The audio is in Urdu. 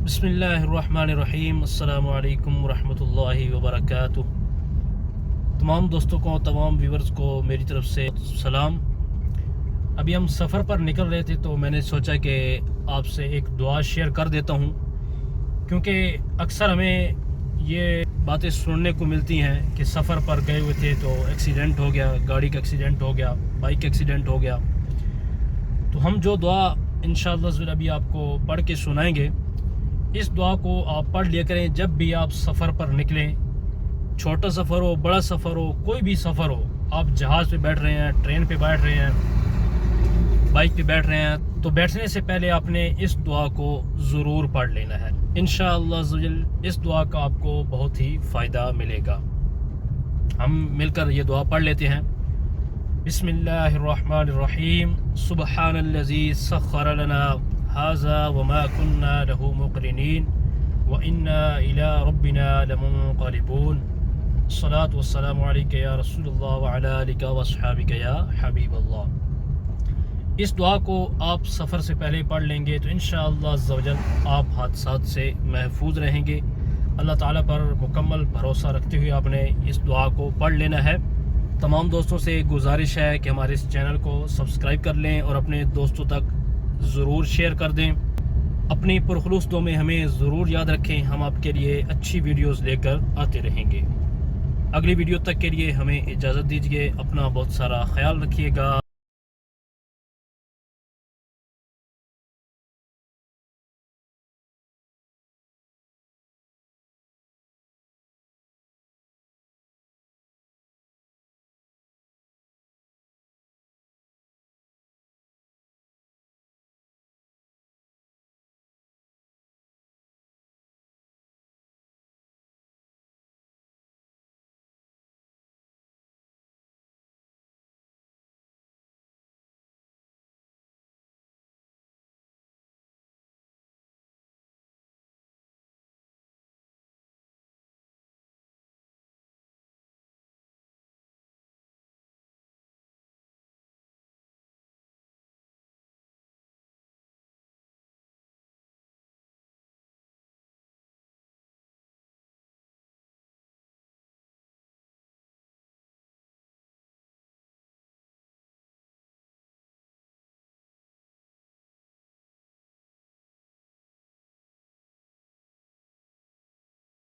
بسم اللہ الرحمن الرحیم، السلام علیکم ورحمۃ اللہ وبرکاتہ۔ تمام دوستوں کو، تمام ویورز کو میری طرف سے سلام۔ ابھی ہم سفر پر نکل رہے تھے تو میں نے سوچا کہ آپ سے ایک دعا شیئر کر دیتا ہوں، کیونکہ اکثر ہمیں یہ باتیں سننے کو ملتی ہیں کہ سفر پر گئے ہوئے تھے تو ایکسیڈنٹ ہو گیا، گاڑی کا ایکسیڈنٹ ہو گیا، بائک کا ایکسیڈنٹ ہو گیا۔ تو ہم جو دعا انشاءاللہ ابھی آپ کو پڑھ کے سنائیں گے، اس دعا کو آپ پڑھ لیا کریں جب بھی آپ سفر پر نکلیں۔ چھوٹا سفر ہو، بڑا سفر ہو، کوئی بھی سفر ہو، آپ جہاز پہ بیٹھ رہے ہیں، ٹرین پہ بیٹھ رہے ہیں، بائک پہ بیٹھ رہے ہیں، تو بیٹھنے سے پہلے آپ نے اس دعا کو ضرور پڑھ لینا ہے۔ انشاءاللہ عزوجل اس دعا کا آپ کو بہت ہی فائدہ ملے گا۔ ہم مل کر یہ دعا پڑھ لیتے ہیں۔ بسم اللہ الرحمن الرحیم، سبحان الذی سخر لنا هذا وما كنا له مقرنين وإنا إلى ربنا لمنقلبون، الصلاة والسلام عليك يا رسول الله وعلى آلك وأصحابك يا حبيب اللہ۔ اس دعا کو آپ سفر سے پہلے پڑھ لیں گے تو انشاءاللہ عز و جل آپ حادثات سے محفوظ رہیں گے۔ اللہ تعالیٰ پر مکمل بھروسہ رکھتے ہوئے آپ نے اس دعا کو پڑھ لینا ہے۔ تمام دوستوں سے گزارش ہے کہ ہمارے اس چینل کو سبسکرائب کر لیں اور اپنے دوستوں تک ضرور شیئر کر دیں۔ اپنی پرخلوص دعا میں ہمیں ضرور یاد رکھیں، ہم آپ کے لیے اچھی ویڈیوز لے کر آتے رہیں گے۔ اگلی ویڈیو تک کے لیے ہمیں اجازت دیجیے، اپنا بہت سارا خیال رکھیے گا۔